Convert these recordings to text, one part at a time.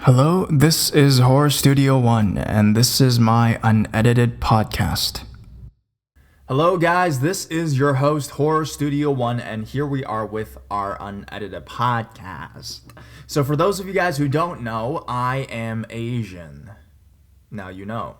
Hello, this is Horror Studio One, and this is my unedited podcast. Hello, guys, this is your host, Horror Studio One, and here we are with our unedited podcast. So, for those of you guys who don't know, I am Asian. Now you know.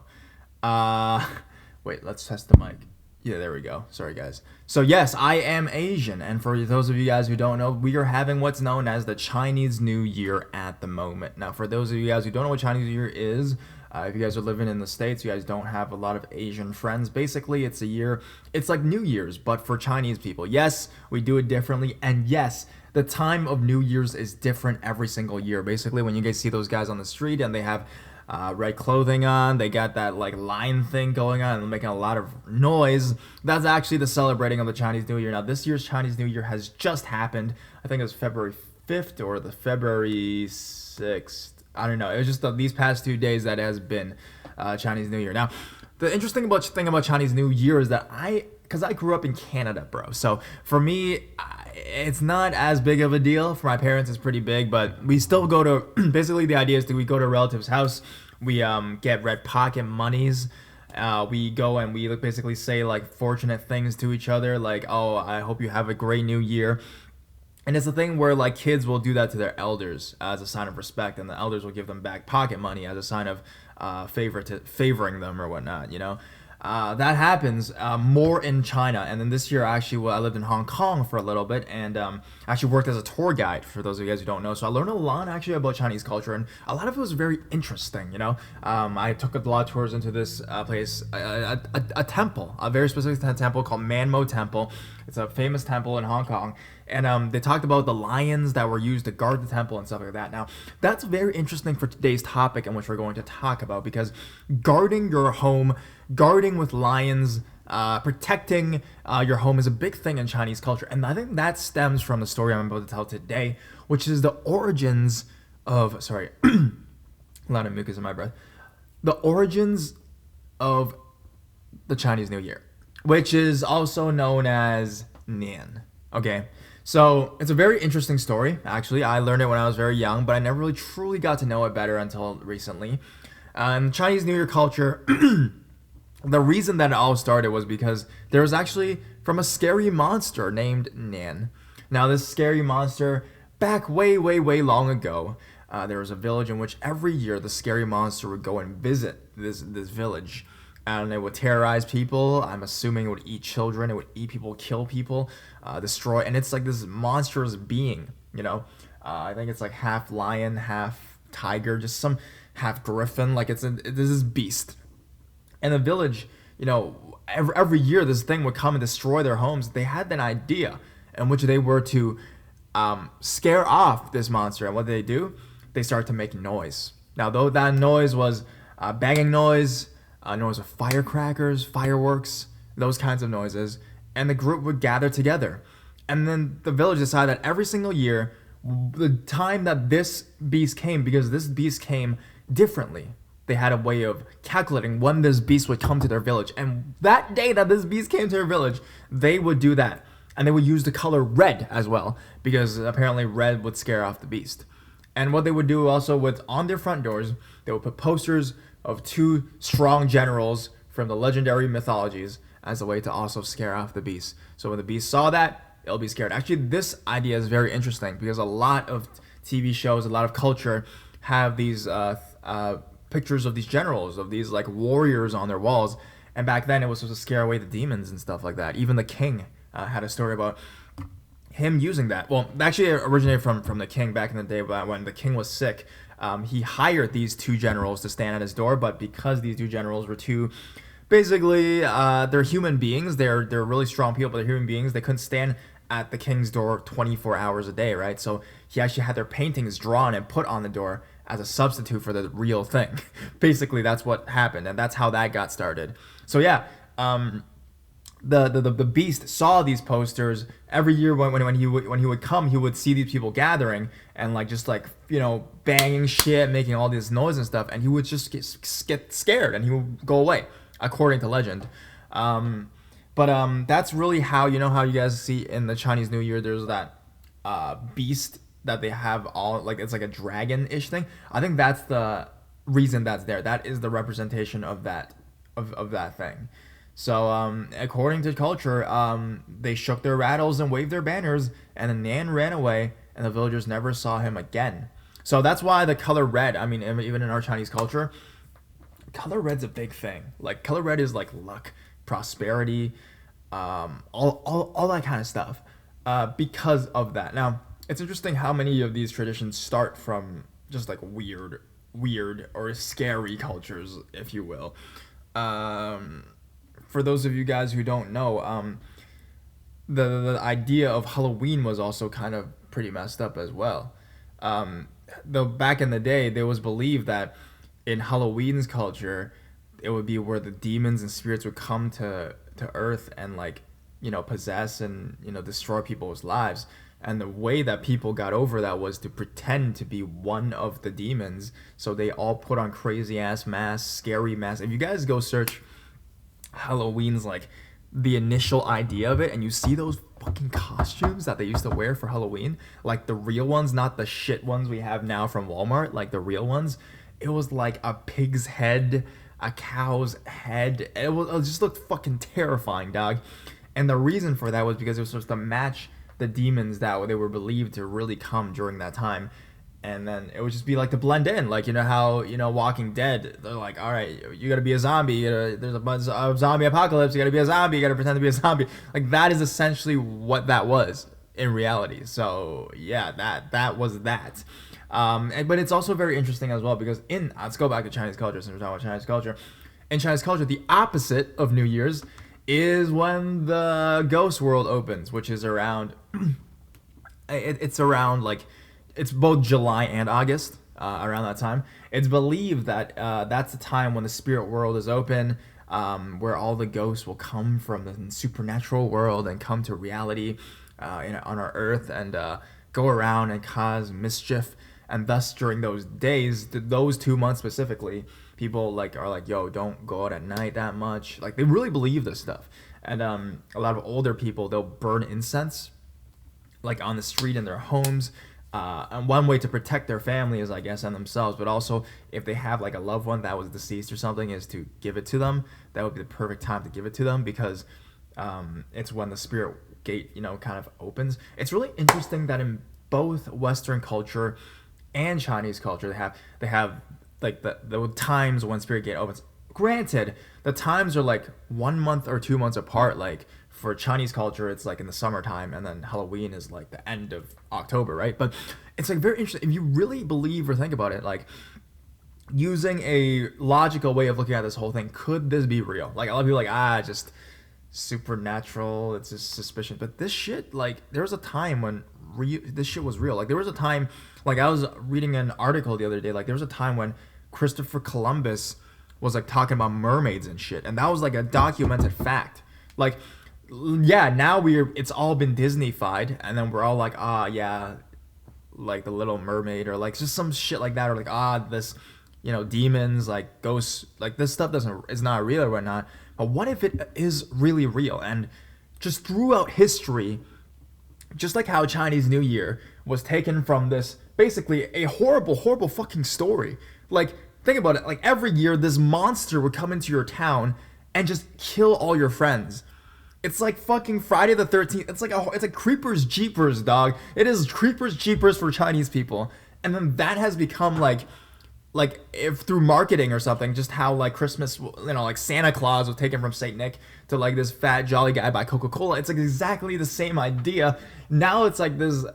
Wait, let's test the mic. Yeah, there we go. Sorry, guys. So, yes, I am Asian. And for those of you guys who don't know, we are having what's known as the Chinese New Year at the moment. Now, for those of you guys who don't know what Chinese New Year is, if you guys are living in the States, you guys don't have a lot of Asian friends. Basically, it's a year, it's like New Year's, but for Chinese people. Yes, we do it differently. And yes, the time of New Year's is different every single year. Basically, when you guys see those guys on the street and they have red clothing on, they got that like line thing going on and making a lot of noise. That's actually the celebrating of the Chinese New Year. Now, this year's Chinese New Year has just happened. I think it was February 5th or the February 6th. I don't know. It was just these past 2 days that has been Chinese New Year. Now, the interesting thing about Chinese New Year is that because I grew up in Canada, bro. So for me, it's not as big of a deal. For my parents, it's pretty big, but we still go to, basically the idea is that we go to a relative's house, we get red pocket monies, we go and we basically say like fortunate things to each other, like, oh, I hope you have a great new year. And it's a thing where like kids will do that to their elders as a sign of respect, and the elders will give them back pocket money as a sign of favoring them or whatnot, you know. That happens more in China. And then this year, actually, I lived in Hong Kong for a little bit and actually worked as a tour guide, for those of you guys who don't know. So I learned a lot actually about Chinese culture, and a lot of it was very interesting, you know. I took a lot of tours into this place, a temple, a very specific temple called Manmo Temple. It's a famous temple in Hong Kong. And they talked about the lions that were used to guard the temple and stuff like that. Now, that's very interesting for today's topic in which we're going to talk about, because guarding your home, guarding with lions, protecting your home is a big thing in Chinese culture. And I think that stems from the story I'm about to tell today, which is the origins of, sorry, a lot of mucus in my breath, the origins of the Chinese New Year, which is also known as Nian. Okay. So it's a very interesting story, actually. I learned it when I was very young, but I never really truly got to know it better until recently. Chinese New Year culture, the reason that it all started was because there was actually from a scary monster named Nian. Now, this scary monster, back way, way, way long ago, there was a village in which every year the scary monster would go and visit this village. And it would terrorize people. I'm assuming it would eat children. It would eat people, kill people, destroy. And it's like this monstrous being, you know. I think it's like half lion, half tiger, just some half griffin. Like this is beast. And the village, you know, every year this thing would come and destroy their homes. They had an idea in which they were to scare off this monster. And what did they do? They started to make noise. Now, though that noise was banging noise, noise of firecrackers, fireworks, those kinds of noises, and the group would gather together. And then the village decided that every single year, the time that this beast came, because this beast came differently, they had a way of calculating when this beast would come to their village. And that day that this beast came to their village, they would do that. And they would use the color red as well, because apparently red would scare off the beast. And what they would do also with on their front doors, they would put posters of two strong generals from the legendary mythologies as a way to also scare off the beast. So when the beast saw that, it'll be scared. Actually, this idea is very interesting because a lot of TV shows, a lot of culture have these pictures of these generals, of these like warriors on their walls. And back then it was supposed to scare away the demons and stuff like that. Even the king had a story about him using that. Well, actually it originated from the king back in the day, when the king was sick. He hired these two generals to stand at his door, but because these two generals were too, basically, they're human beings. They're really strong people, but they're human beings. They couldn't stand at the king's door 24 hours a day, right? So he actually had their paintings drawn and put on the door as a substitute for the real thing. Basically, that's what happened, and that's how that got started. So yeah, the beast saw these posters every year when he would come. He would see these people gathering and like just like, you know, banging shit, making all this noise and stuff, and he would just get scared and he would go away, according to legend. But that's really how, you know, how you guys see in the Chinese New Year, there's that beast that they have all like it's like a dragon-ish thing. I think that's the reason that's there. That is the representation of that thing. So according to culture, they shook their rattles and waved their banners, and then Nan ran away, and the villagers never saw him again. So that's why the color red. I mean, even in our Chinese culture, color red's a big thing. Like color red is like luck, prosperity, all that kind of stuff. Because of that. Now, it's interesting how many of these traditions start from just like weird or scary cultures, if you will. For those of you guys who don't know, the idea of Halloween was also kind of pretty messed up as well. Though back in the day, there was believed that in Halloween's culture, it would be where the demons and spirits would come to Earth and like possess and destroy people's lives. And the way that people got over that was to pretend to be one of the demons. So they all put on crazy ass masks, scary masks. If you guys go search Halloween's like the initial idea of it, and you see those fucking costumes that they used to wear for Halloween, like the real ones, not the shit ones we have now from Walmart, like the real ones, it was like a pig's head, a cow's head. It just looked fucking terrifying, dog. And the reason for that was because it was supposed to match the demons that they were believed to really come during that time. And then it would just be like to blend in, like how Walking Dead, they're like, all right, you gotta be a zombie, there's a bunch of zombie apocalypse, you gotta be a zombie, you gotta pretend to be a zombie. Like that is essentially what that was in reality. So yeah, that was that. But it's also very interesting as well because let's go back to Chinese culture since we're talking about Chinese culture. In Chinese culture, the opposite of New Year's is when the ghost world opens, which is around it's around like it's both July and August, around that time. It's believed that that's the time when the spirit world is open, where all the ghosts will come from the supernatural world and come to reality on our earth and go around and cause mischief. And thus during those days, those 2 months specifically, people are like, yo, don't go out at night that much. Like they really believe this stuff. And a lot of older people, they'll burn incense like on the street in their homes. And one way to protect their families, I guess, and themselves, but also if they have like a loved one that was deceased or something, is to give it to them. That would be the perfect time to give it to them because it's when the spirit gate, kind of opens. It's really interesting that in both Western culture and Chinese culture, they have like the times when spirit gate opens. Granted, the times are like 1 month or 2 months apart. Like for Chinese culture, it's like in the summertime, and then Halloween is like the end of October, right? But it's like very interesting if you really believe or think about it, like using a logical way of looking at this whole thing. Could this be real? Like a lot of people are like, just supernatural, it's just suspicion. But this shit, like there was a time when this shit was real. Like there was a time, like I was reading an article the other day, like there was a time when Christopher Columbus was like talking about mermaids and shit, and that was like a documented fact. Like yeah, now it's all been Disney-fied, and then we're all like, yeah, like the Little Mermaid, or like just some shit like that, or like this demons, like ghosts, like this stuff is not real or whatnot. But what if it is really real? And just throughout history, just like how Chinese New Year was taken from this basically a horrible fucking story. Like think about it, like every year this monster would come into your town and just kill all your friends. It's like fucking Friday the 13th. It's like Creepers Jeepers, dog. It is Creepers Jeepers for Chinese people. And then that has become like if through marketing or something, just how like Christmas, like Santa Claus was taken from Saint Nick to like this fat jolly guy by Coca-Cola. It's like exactly the same idea. Now it's like this,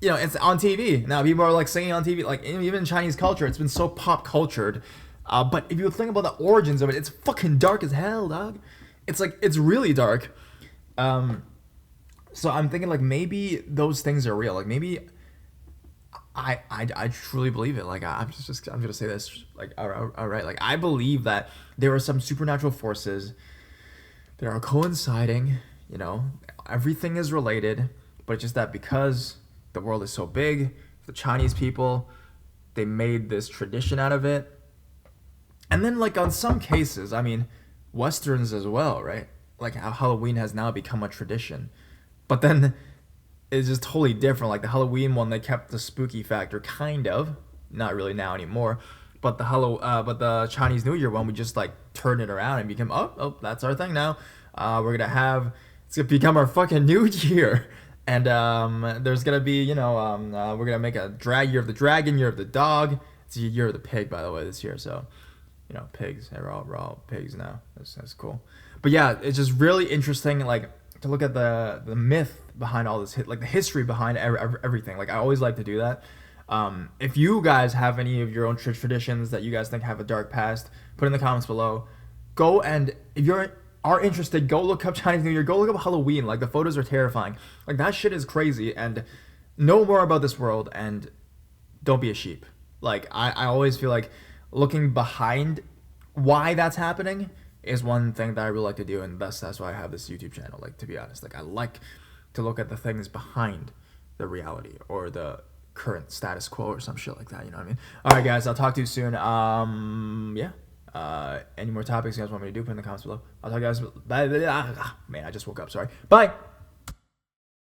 it's on TV. Now people are like singing on TV, like even in Chinese culture, it's been so pop cultured. But if you think about the origins of it, it's fucking dark as hell, dog. It's really dark. So I'm thinking like maybe those things are real. Like maybe I truly believe it. Like I'm gonna say this. Like all right. Like I believe that there are some supernatural forces that are coinciding. Everything is related, but it's just that because the world is so big, the Chinese people, they made this tradition out of it. And then like on some cases, I mean, Westerns as well, right? Like how Halloween has now become a tradition. But then is just totally different. Like the Halloween one, they kept the spooky factor, kind of, not really now anymore. But the Chinese New Year one, we just like turned it around and became, that's our thing now. It's gonna become our fucking new year, and there's gonna be, we're gonna make a year of the dragon, year of the dog. It's a year of the pig, by the way, this year. So, pigs. We're all pigs now. That's cool. But yeah, it's just really interesting, like, to look at the myth behind all this, like the history behind everything. Like I always like to do that. If you guys have any of your own traditions that you guys think have a dark past, put in the comments below. Go, and if are interested, go look up Chinese New Year. Go look up Halloween. Like the photos are terrifying. Like that shit is crazy. And know more about this world and don't be a sheep. Like I always feel like looking behind why that's happening is one thing that I really like to do, and that's why I have this YouTube channel. Like, to be honest, like I like to look at the things behind the reality or the current status quo or some shit like that. You know what I mean? All right, guys, I'll talk to you soon. Yeah. Any more topics you guys want me to do? Put in the comments below. I'll talk to you guys. Bye. Man, I just woke up. Sorry. Bye.